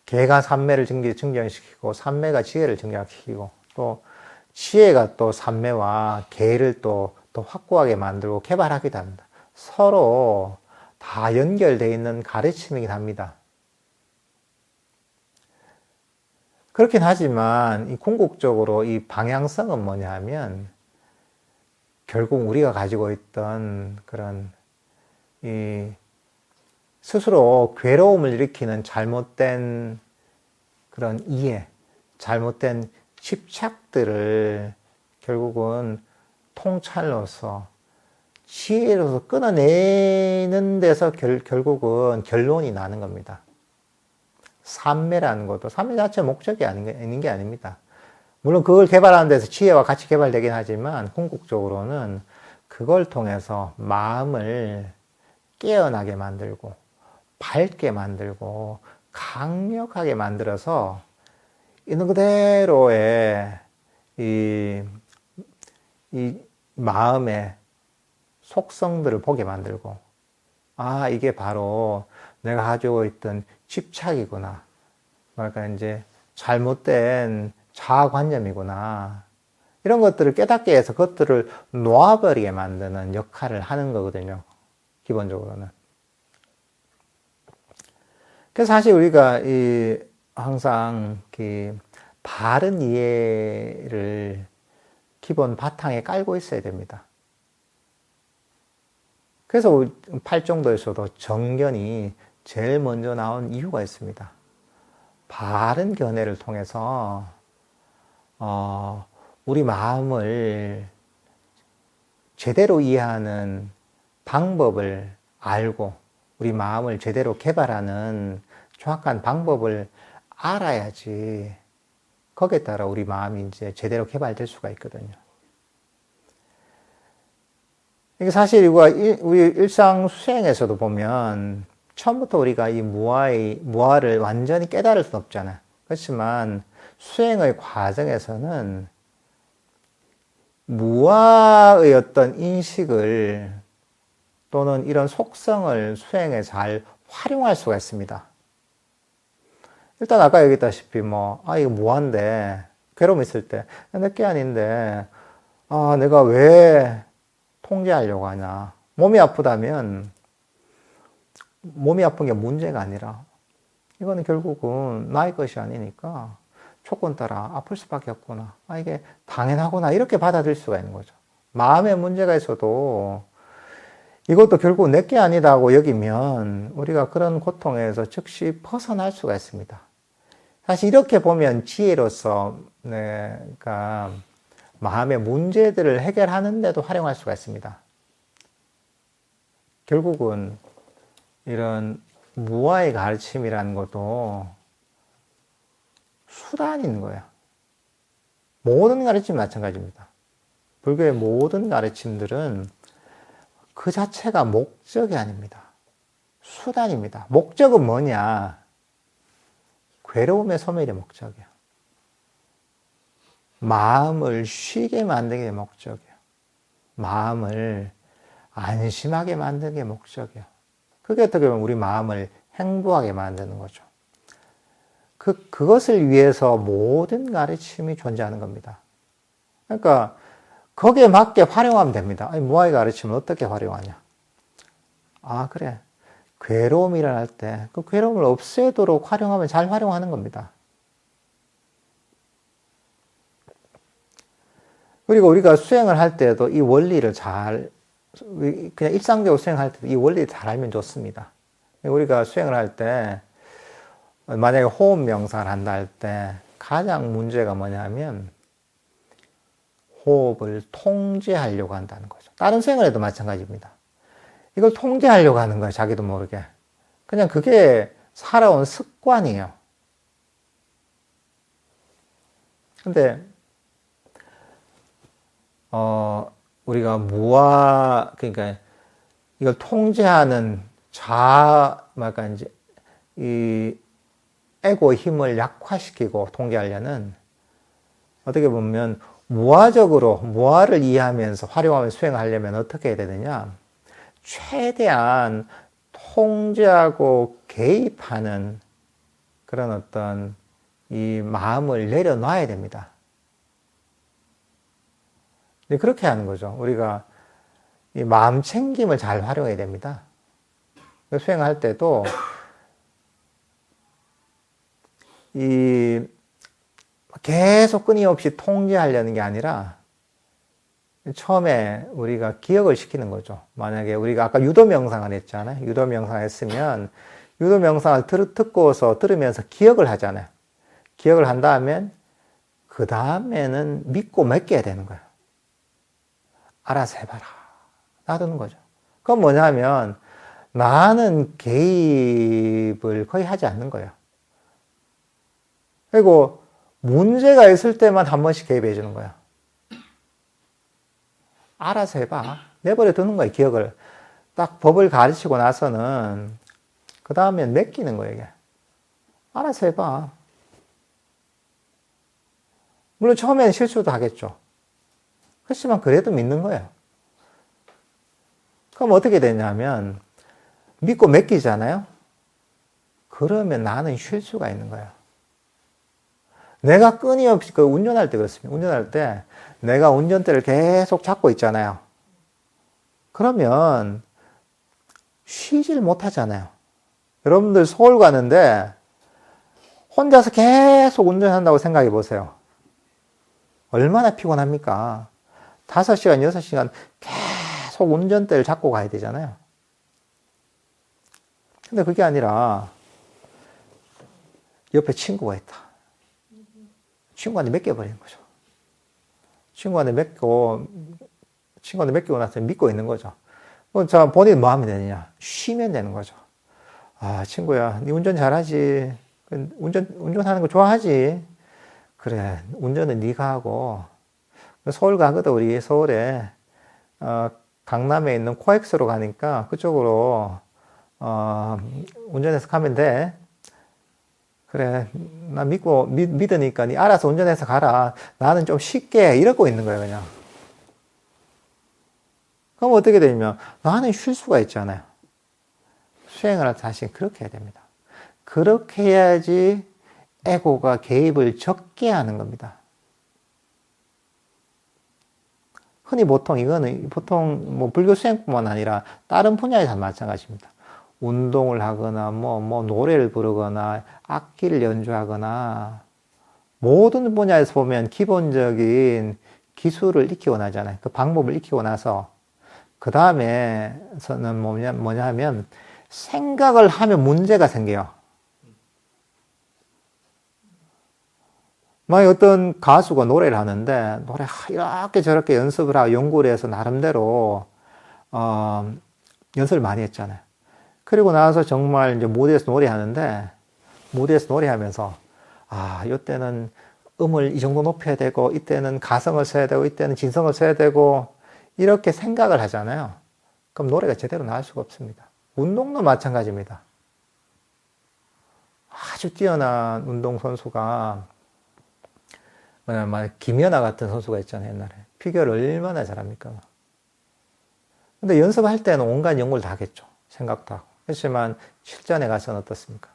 계가 산매를 증정시키고, 산매가 지혜를 증정시키고, 또 지혜가 또 산매와 계를 또 확고하게 만들고 개발하기도 합니다. 서로 다 연결되어 있는 가르침이긴 합니다. 그렇긴 하지만 이 궁극적으로 이 방향성은 뭐냐 하면, 결국 우리가 가지고 있던 그런 이 스스로 괴로움을 일으키는 잘못된 그런 이해, 잘못된 집착들을 결국은 통찰로서, 지혜로서 끊어내는 데서 결국은 결론이 나는 겁니다. 산매라는 것도, 산매 자체 목적이 아닌 게 아닙니다. 물론 그걸 개발하는 데서 지혜와 같이 개발되긴 하지만, 궁극적으로는 그걸 통해서 마음을 깨어나게 만들고, 밝게 만들고, 강력하게 만들어서, 있는 그대로의 이 마음의 속성들을 보게 만들고, 아, 이게 바로 내가 가지고 있던 집착이구나. 그러니까 이제 잘못된 자아관념이구나. 이런 것들을 깨닫게 해서 그것들을 놓아버리게 만드는 역할을 하는 거거든요. 기본적으로는. 그래서 사실 우리가 항상 바른 이해를 기본 바탕에 깔고 있어야 됩니다. 그래서 팔정도에서도 정견이 제일 먼저 나온 이유가 있습니다. 바른 견해를 통해서 우리 마음을 제대로 이해하는 방법을 알고, 우리 마음을 제대로 개발하는 정확한 방법을 알아야지 거기에 따라 우리 마음이 이제 제대로 개발될 수가 있거든요. 이게 사실 우리 일상 수행에서도 보면 처음부터 우리가 이 무아를 완전히 깨달을 수는 없잖아요. 그렇지만 수행의 과정에서는 무아의 어떤 인식을 또는 이런 속성을 수행에 잘 활용할 수가 있습니다. 일단 아까 얘기했다시피 이거 무아인데, 괴로움 있을 때 내게 아닌데 내가 왜 통제하려고 하냐. 몸이 아프다면 몸이 아픈 게 문제가 아니라, 이거는 결국은 나의 것이 아니니까 조건 따라 아플 수밖에 없구나. 이게 당연하구나. 이렇게 받아들일 수가 있는 거죠. 마음에 문제가 있어도 이것도 결국 내게 아니다고 여기면 우리가 그런 고통에서 즉시 벗어날 수가 있습니다. 사실 이렇게 보면 지혜로서 내가 마음의 문제들을 해결하는 데도 활용할 수가 있습니다. 결국은 이런 무아의 가르침이라는 것도 수단인 거예요. 모든 가르침이 마찬가지입니다. 불교의 모든 가르침들은 그 자체가 목적이 아닙니다. 수단입니다. 목적은 뭐냐? 괴로움의 소멸이 목적이에요. 마음을 쉬게 만드는 게 목적이에요. 마음을 안심하게 만드는 게 목적이에요. 그게 어떻게 보면 우리 마음을 행복하게 만드는 거죠. 그것을 위해서 모든 가르침이 존재하는 겁니다. 그러니까 거기에 맞게 활용하면 됩니다. 무아의 가르침을 어떻게 활용하냐? 그래. 괴로움이 일어날 때 그 괴로움을 없애도록 활용하면 잘 활용하는 겁니다. 그리고 우리가 수행을 할 때도 이 원리를 그냥 일상적으로 수행할 때도 이 원리를 잘 알면 좋습니다. 우리가 수행을 할 때 만약에 호흡 명상을 한다 할 때 가장 문제가 뭐냐면 호흡을 통제하려고 한다는 거죠. 다른 수행을 해도 마찬가지입니다. 이걸 통제하려고 하는 거예요. 자기도 모르게. 그냥 그게 살아온 습관이에요. 근데 우리가 그러니까 이걸 통제하는 뭐랄까 이제 이 에고의 힘을 약화시키고 통제하려는 어떻게 보면 무아를 이해하면서 활용하면서 수행하려면 어떻게 해야 되느냐? 최대한 통제하고 개입하는 그런 어떤 이 마음을 내려놔야 됩니다. 그렇게 하는 거죠. 우리가 이 마음 챙김을 잘 활용해야 됩니다. 수행할 때도 계속 끊임없이 통제하려는 게 아니라 처음에 우리가 기억을 시키는 거죠. 만약에 우리가 아까 유도 명상을 했잖아요. 유도 명상을 했으면 유도 명상을 듣고서 들으면서 기억을 하잖아요. 기억을 한 다음엔 그 다음에는 믿고 맡겨야 되는 거예요. 알아서 해봐라. 놔두는 거죠. 그건 뭐냐면 나는 개입을 거의 하지 않는 거예요. 그리고 문제가 있을 때만 한 번씩 개입해 주는 거예요. 알아서 해봐. 내버려 두는 거예요, 기억을. 딱 법을 가르치고 나서는 그 다음엔 맡기는 거예요, 이게. 알아서 해봐. 물론 처음에는 실수도 하겠죠. 그렇지만 그래도 믿는 거예요. 그럼 어떻게 되냐면 믿고 맡기잖아요. 그러면 나는 쉴 수가 있는 거예요. 내가 끊임없이 운전할 때 그렇습니다. 운전할 때 내가 운전대를 계속 잡고 있잖아요. 그러면 쉬질 못하잖아요. 여러분들 서울 가는데 혼자서 계속 운전한다고 생각해 보세요. 얼마나 피곤합니까? 5시간, 6시간 계속 운전대를 잡고 가야 되잖아요. 근데 그게 아니라 옆에 친구가 있다. 친구한테 맡겨버리는 거죠. 친구한테 맡기고 나서 믿고 있는 거죠. 자, 본인 뭐 하면 되느냐? 쉬면 되는 거죠. 아, 친구야, 네 운전 잘하지. 운전하는 거 좋아하지. 그래, 운전은 네가 하고. 서울 가거든, 우리 서울에. 강남에 있는 코엑스로 가니까 그쪽으로, 운전해서 가면 돼. 그래, 나 믿으니까 네 알아서 운전해서 가라. 나는 좀 쉽게 이러고 있는 거예요, 그냥. 그럼 어떻게 되냐면, 나는 쉴 수가 있잖아요. 수행을 할 때 사실 그렇게 해야 됩니다. 그렇게 해야지 에고가 개입을 적게 하는 겁니다. 흔히 이거는 보통 불교 수행뿐만 아니라 다른 분야에서 마찬가지입니다. 운동을 하거나, 노래를 부르거나, 악기를 연주하거나, 모든 분야에서 보면 기본적인 기술을 익히고 나잖아요. 그 방법을 익히고 나서, 그 다음에서는 뭐냐 하면, 생각을 하면 문제가 생겨요. 만약 어떤 가수가 노래를 하는데, 이렇게 저렇게 연습을 하고 연구를 해서 나름대로, 연습을 많이 했잖아요. 그리고 나서 정말 이제 무대에서 노래하면서, 이때는 음을 이 정도 높여야 되고, 이때는 가성을 써야 되고, 이때는 진성을 써야 되고, 이렇게 생각을 하잖아요. 그럼 노래가 제대로 나올 수가 없습니다. 운동도 마찬가지입니다. 아주 뛰어난 운동선수가, 김연아 같은 선수가 있잖아요, 옛날에. 피겨를 얼마나 잘합니까? 근데 연습할 때는 온갖 연구를 다 하겠죠. 생각도 하고. 그렇지만 실전에 가서는 어떻습니까?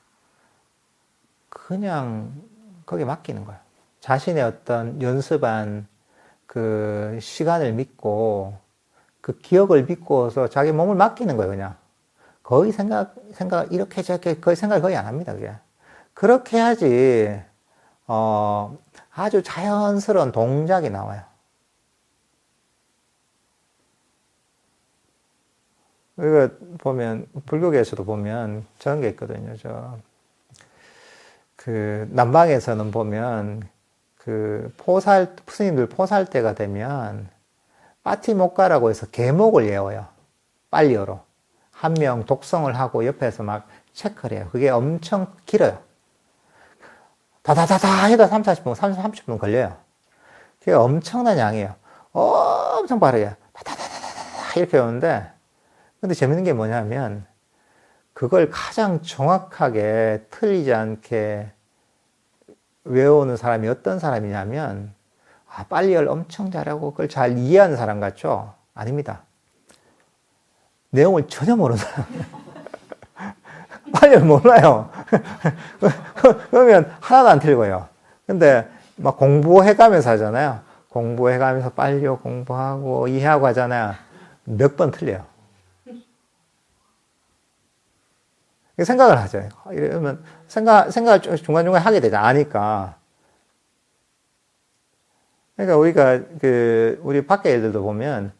그냥 거기에 맡기는 거예요. 자신의 어떤 연습한 그 시간을 믿고 그 기억을 믿고서 자기 몸을 맡기는 거예요, 그냥. 거의 이렇게 저렇게 거의 생각을 거의 안 합니다, 그게. 그렇게 해야지, 아주 자연스러운 동작이 나와요. 우리가 보면, 불교계에서도 보면 저런 게 있거든요. 남방에서는 보면, 스님들 포살 때가 되면, 빠티목가라고 해서 계목을 외워요. 빨리어로. 한 명 독성을 하고 옆에서 막 체크를 해요. 그게 엄청 길어요. 다다다다 해도 30분, 30분 걸려요. 그게 엄청난 양이에요. 엄청 빠르게. 다다다다다 이렇게 오는데, 근데 재밌는 게 뭐냐면, 그걸 가장 정확하게 틀리지 않게 외우는 사람이 어떤 사람이냐면, 빨리열 엄청 잘하고 그걸 잘 이해하는 사람 같죠? 아닙니다. 내용을 전혀 모르는 사람. 빨리열 몰라요. 그러면 하나도 안 틀려요. 근데 막 공부해가면서 하잖아요. 공부해가면서 빨리요 공부하고 이해하고 하잖아요. 몇 번 틀려요. 생각을 하죠. 이러면 생각을 중간중간 하게 되죠. 아니까. 그러니까 우리 밖에 애들도 보면,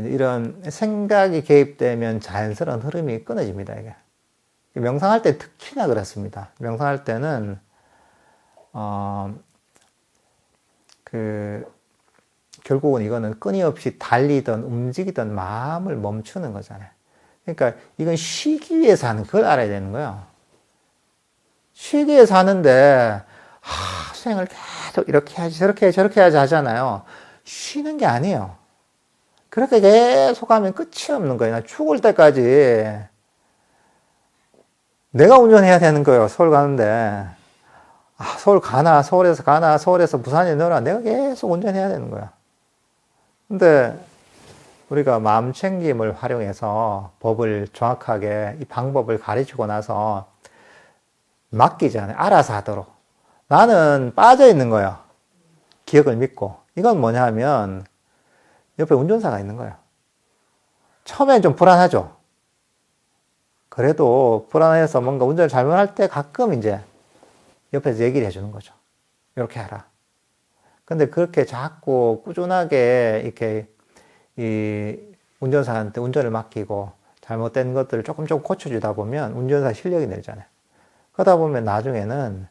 이런 생각이 개입되면 자연스러운 흐름이 끊어집니다, 이게. 명상할 때 특히나 그렇습니다. 명상할 때는, 결국은 이거는 끊임없이 달리던 움직이던 마음을 멈추는 거잖아요. 그러니까 이건 쉬기 위해서 하는 그걸 알아야 되는 거예요. 쉬기 위해서 하는데, 수행을 계속 이렇게 해야지, 저렇게 해야지 하잖아요. 쉬는 게 아니에요. 그렇게 계속 하면 끝이 없는 거예요. 나 죽을 때까지 내가 운전해야 되는 거예요. 서울 가는데. 서울에서 가나, 서울에서 부산에 넣어라. 내가 계속 운전해야 되는 거야. 근데 우리가 마음챙김을 활용해서 법을 정확하게 이 방법을 가르치고 나서 맡기잖아요. 알아서 하도록. 나는 빠져 있는 거예요. 기억을 믿고. 이건 뭐냐 하면 옆에 운전사가 있는 거예요. 처음엔 좀 불안하죠. 그래도 불안해서 뭔가 운전을 잘못할 때 가끔 이제 옆에서 얘기를 해주는 거죠. 이렇게 하라. 근데 그렇게 자꾸 꾸준하게 이렇게 이 운전사한테 운전을 맡기고 잘못된 것들을 조금 고쳐주다 보면 운전사 실력이 늘잖아요. 그러다 보면 나중에는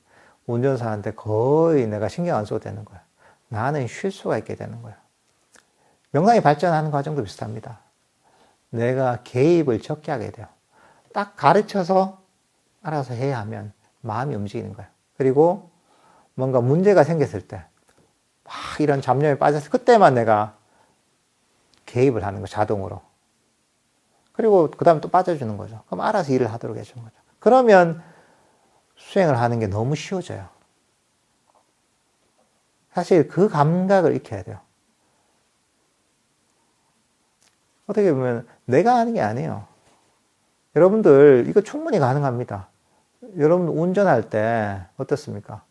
운전사한테 거의 내가 신경 안 써도 되는 거예요. 나는 쉴 수가 있게 되는 거예요. 명상이 발전하는 과정도 비슷합니다. 내가 개입을 적게 하게 돼요. 딱 가르쳐서 알아서 해야 하면 마음이 움직이는 거예요. 그리고 뭔가 문제가 생겼을 때, 막 이런 잡념에 빠져서 그때만 내가 개입을 하는 거 자동으로. 그리고 그 다음에 또 빠져주는 거죠. 그럼 알아서 일을 하도록 해주는 거죠. 그러면 수행을 하는 게 너무 쉬워져요. 사실 그 감각을 익혀야 돼요. 어떻게 보면 내가 하는 게 아니에요. 여러분들 이거 충분히 가능합니다. 여러분 운전할 때 어떻습니까?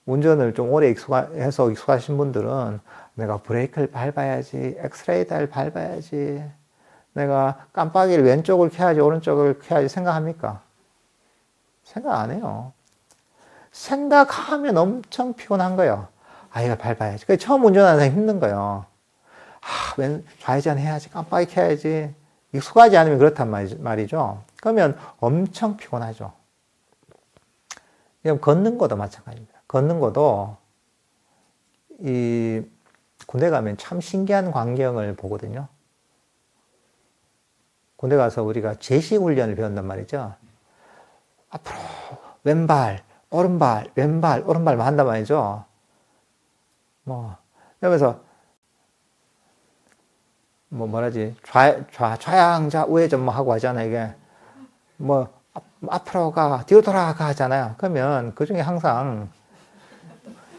운전을 좀 오래 익숙하신 분들은 내가 브레이크를 밟아야지, 엑셀레이터를 밟아야지, 내가 깜빡이를 왼쪽을 켜야지, 오른쪽을 켜야지 생각합니까? 생각 안 해요. 생각하면 엄청 피곤한 거예요. 이거 밟아야지. 그래서 처음 운전하는 사람이 힘든 거예요. 좌회전 해야지, 깜빡이 켜야지. 익숙하지 않으면 그렇단 말이죠. 그러면 엄청 피곤하죠. 그럼 걷는 것도 마찬가지입니다. 걷는 것도 이 군대 가면 참 신기한 광경을 보거든요. 군대 가서 우리가 제식 훈련을 배운단 말이죠. 앞으로 왼발, 오른발, 왼발, 오른발만 한단 말이죠. 그러면서 좌양자 우회전 하고 하잖아요. 이게 앞으로 가, 뒤로 돌아가 하잖아요. 그러면 그 중에 항상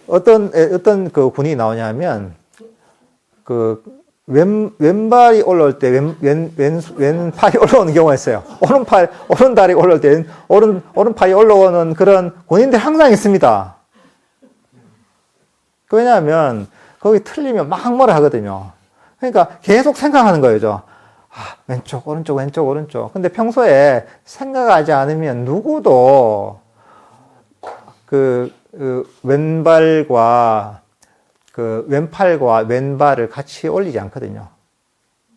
어떤 그 군이 나오냐면 왼발이 올라올 때 왼팔이 올라오는 경우가 있어요. 오른다리 올라올 때 오른팔이 올라오는 그런 군인들 항상 있습니다. 왜냐하면 거기 틀리면 막 뭐라 하거든요. 그러니까 계속 생각하는 거예요. 왼쪽, 오른쪽, 왼쪽, 오른쪽. 근데 평소에 생각하지 않으면 누구도 왼발과 왼팔과 왼발을 같이 올리지 않거든요.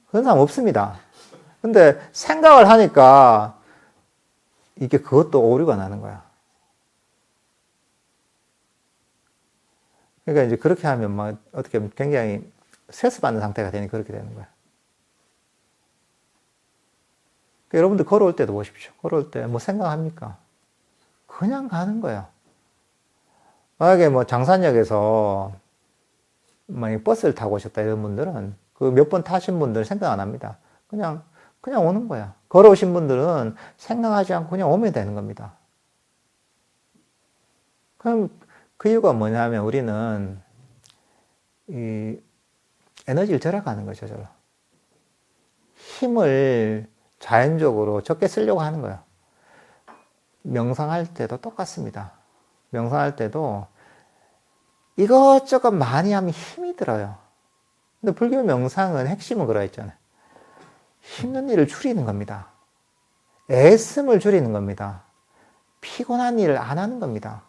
그런 사람 없습니다. 근데 생각을 하니까 이게 그것도 오류가 나는 거야. 그러니까 이제 그렇게 하면 막 어떻게 보면 굉장히 스트레스 받는 상태가 되니 그렇게 되는 거야. 그러니까 여러분들 걸어올 때도 보십시오. 걸어올 때 뭐 생각합니까? 그냥 가는 거야. 만약에 뭐 장산역에서 만약 버스를 타고 오셨다 이런 분들은 그 몇 번 타신 분들은 생각 안 합니다. 그냥 오는 거야. 걸어오신 분들은 생각하지 않고 그냥 오면 되는 겁니다. 그럼 그 이유가 뭐냐면 우리는 이 에너지를 절약하는 거죠, 저로. 힘을 자연적으로 적게 쓰려고 하는 거예요. 명상할 때도 똑같습니다. 명상할 때도 이것저것 많이 하면 힘이 들어요. 근데 불교 명상은 핵심은 그러 있잖아요. 힘든 일을 줄이는 겁니다. 애씀을 줄이는 겁니다. 피곤한 일을 안 하는 겁니다.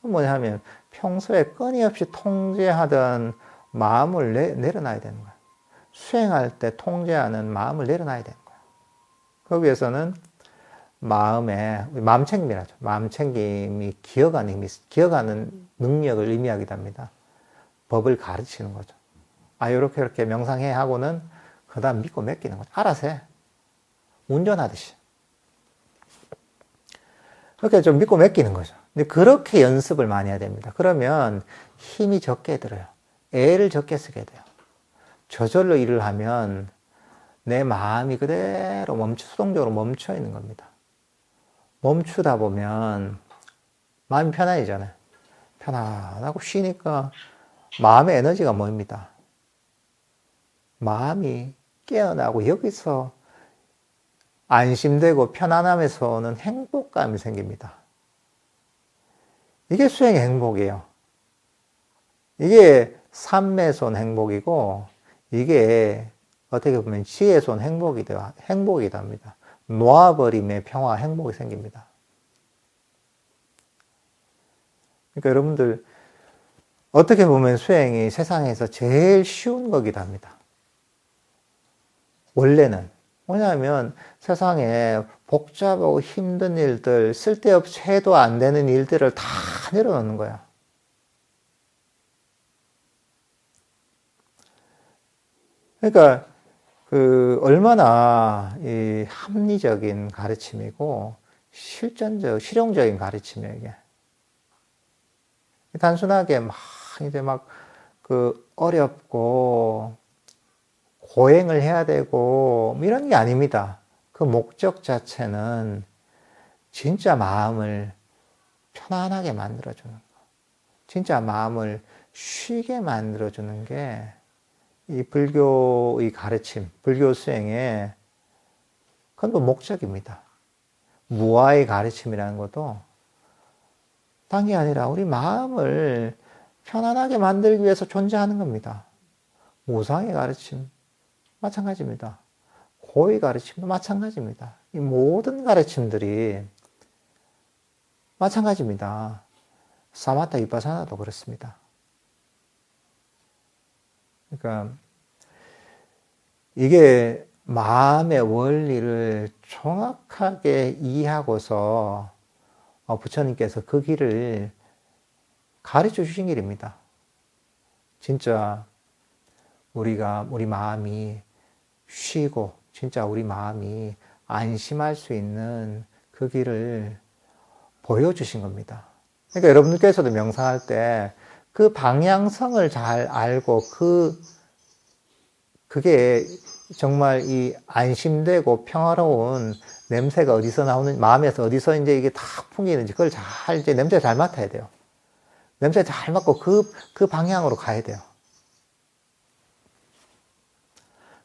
뭐냐면 평소에 끊임없이 통제하던 마음을 내려놔야 되는 거예요. 수행할 때 통제하는 마음을 내려놔야 되는 거예요. 거기에서는 마음챙김이라죠. 마음챙김이 기억하는 능력을 의미하기도 합니다. 법을 가르치는 거죠. 이렇게 명상해 하고는 그 다음 믿고 맡기는 거죠. 알아서 해. 운전하듯이. 그렇게 좀 믿고 맡기는 거죠. 근데 그렇게 연습을 많이 해야 됩니다. 그러면 힘이 적게 들어요. 애를 적게 쓰게 돼요. 저절로 일을 하면 내 마음이 그대로 수동적으로 멈춰 있는 겁니다. 멈추다 보면 마음이 편안해지잖아요. 편안하고 쉬니까 마음의 에너지가 모입니다. 마음이 깨어나고 여기서 안심되고 편안함에서 오는 행복감이 생깁니다. 이게 수행의 행복이에요. 이게 삶에서 온 행복이고 이게 어떻게 보면 지혜에서 온 행복이기도 합니다. 놓아버림의 평화, 행복이 생깁니다. 그러니까 여러분들 어떻게 보면 수행이 세상에서 제일 쉬운 거기도 합니다. 원래는. 뭐냐면 세상에 복잡하고 힘든 일들, 쓸데없이 해도 안 되는 일들을 다 내려놓는 거야. 그러니까 얼마나 이 합리적인 가르침이고 실용적인 가르침이에요, 이게. 단순하게 어렵고 고행을 해야 되고 이런 게 아닙니다. 그 목적 자체는 진짜 마음을 편안하게 만들어주는 거. 진짜 마음을 쉬게 만들어주는 게 이 불교의 가르침, 불교 수행의 근본 목적입니다. 무아의 가르침이라는 것도 딴 게 아니라 우리 마음을 편안하게 만들기 위해서 존재하는 겁니다. 무상의 가르침 마찬가지입니다. 고의 가르침도 마찬가지입니다. 이 모든 가르침들이 마찬가지입니다. 사마타 위파사나도 그렇습니다. 그러니까 이게 마음의 원리를 정확하게 이해하고서 부처님께서 그 길을 가르쳐 주신 길입니다. 진짜 우리 마음이 쉬고 진짜 우리 마음이 안심할 수 있는 그 길을 보여주신 겁니다. 그러니까 여러분들께서도 명상할 때 그 방향성을 잘 알고 그게 정말 이 안심되고 평화로운 냄새가 어디서 나오는, 마음에서 어디서 이제 이게 다 풍기는지 그걸 잘 이제 냄새 잘 맡아야 돼요. 냄새 잘 맡고 그 방향으로 가야 돼요.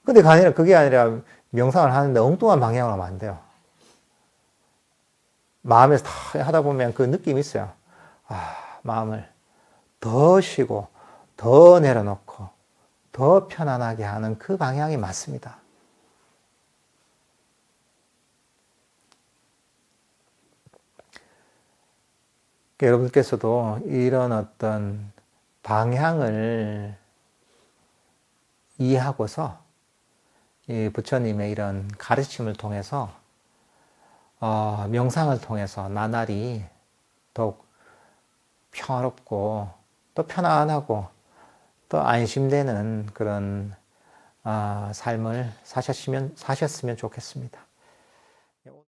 근데 그게 아니라 명상을 하는데 엉뚱한 방향으로 하면 안 돼요. 마음에서 다 하다 보면 그 느낌이 있어요. 마음을 더 쉬고 더 내려놓고 더 편안하게 하는 그 방향이 맞습니다. 여러분께서도 이런 어떤 방향을 이해하고서 이 부처님의 이런 가르침을 통해서 명상을 통해서 나날이 더욱 평화롭고 또 편안하고 또 안심되는 그런 삶을 사셨으면 좋겠습니다.